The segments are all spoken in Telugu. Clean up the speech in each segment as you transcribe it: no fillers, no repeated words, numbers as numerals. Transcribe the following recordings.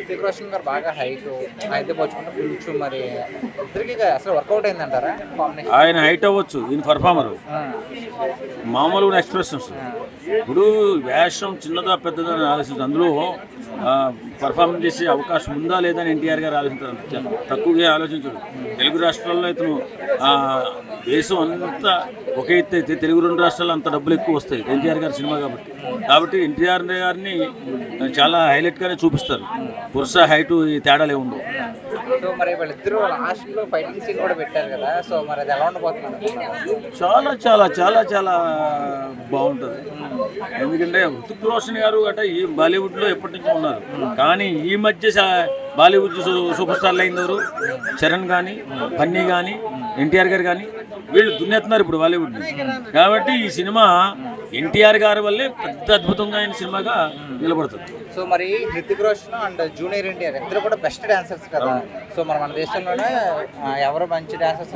హృతిక్ రోషన్ గారు బాగా హైట్ అయితే పోల్చుకుంటే కొంచెం మరి ఇద్దరికి అసలు వర్కౌట్ అయిందంటారా కాంబినేషన్? ఆయన హైట్ అవ్వచ్చు, ఈయన పర్ఫార్మర్ మామూలుగా ఎక్స్ప్రెషన్స్. ఇప్పుడు వేషం చిన్నదా పెద్దదా అని ఆలోచించారు, అందులో పర్ఫార్మెన్స్ చేసే అవకాశం ఉందా లేదా అని ఎన్టీఆర్ గారు ఆలోచించారు. తక్కువగా ఆలోచించాడు. తెలుగు రాష్ట్రాల్లో ఇతను దేశం అంతా ఒక ఎత్తు అయితే తెలుగు 2 రాష్ట్రాల్లో అంత డబ్బులు ఎక్కువ వస్తాయి ఎన్టీఆర్ గారి సినిమా కాబట్టి ఎన్టీఆర్ గారిని చాలా హైలైట్గానే చూపిస్తారు. పురుష హైటు ఈ తేడాలే ఉండవు. సో మరి వాళ్ళిద్దరూ లాస్ట్లో ఫైటింగ్ సీన్ కూడా పెట్టారు కదా, సో మరి అది ఎలా ఉండబోతుంది? చాలా చాలా చాలా చాలా బాగుంటుంది. ఎందుకంటే హృతిక్ రోషన్ గారు అంటే ఈ బాలీవుడ్లో ఎప్పటి నుంచో ఉన్నారు, కానీ ఈ మధ్య బాలీవుడ్ సూపర్ స్టార్లు అయినారు. చరణ్ కానీ, బన్నీ కానీ, ఎన్టీఆర్ గారు కానీ వీళ్ళు దున్నేస్తున్నారు ఇప్పుడు బాలీవుడ్ని. కాబట్టి ఈ సినిమా ఎన్టీఆర్ గారి వల్లే పెద్ద అద్భుతంగా అయిన సినిమాగా నిలబడుతుంది. సో మరి హృతిక్ రోషన్ అండ్ జూనియర్ ఎన్టీఆర్ ఇద్దరు కూడా బెస్ట్ డాన్సర్స్ కదా. సో మన దేశంలోనే ఎవరు మంచి డాన్సర్స్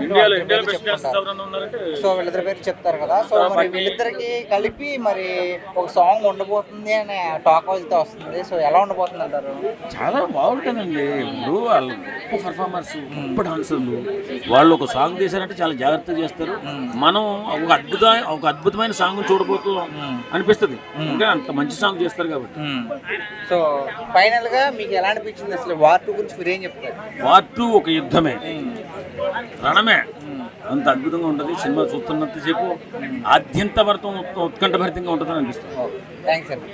సో వీళ్ళిద్దరి పేరు చెప్తారు కదా. సో మరి వీళ్ళిద్దరికి కలిపి మరి ఒక సాంగ్ ఉండబోతుంది అని టాక్ అయితే వస్తుంది. సో ఎలా ఉండబోతుంది అంటారు? చాలా బాగుంటుందండి. ఇప్పుడు వాళ్ళు గొప్ప పర్ఫార్మర్స్, గొప్ప డాన్సర్లు, వాళ్ళు ఒక సాంగ్ తీశారంటే చాలా జాగ్రత్తగా చేస్తారు. మనం ఒక అద్భుతమైన సాంగ్ చూడబోతున్నాం అనిపిస్తుంది, ఇంకా అంత మంచి సాంగ్ చేస్తారు కాబట్టి. సో ఫైనల్ గా మీకు ఎలా అనిపించింది అసలు వార్ 2 గురించి మీరు ఏం చెప్తారు? వార్ 2 ఒక యుద్ధమే, రణమే. అంత అద్భుతంగా ఉంటుంది. సినిమా చూస్తున్నంతసేపు ఆద్యంత భరితం ఉత్కంఠభరితంగా ఉంటుందని అనిపిస్తుంది. థ్యాంక్స్ అండి.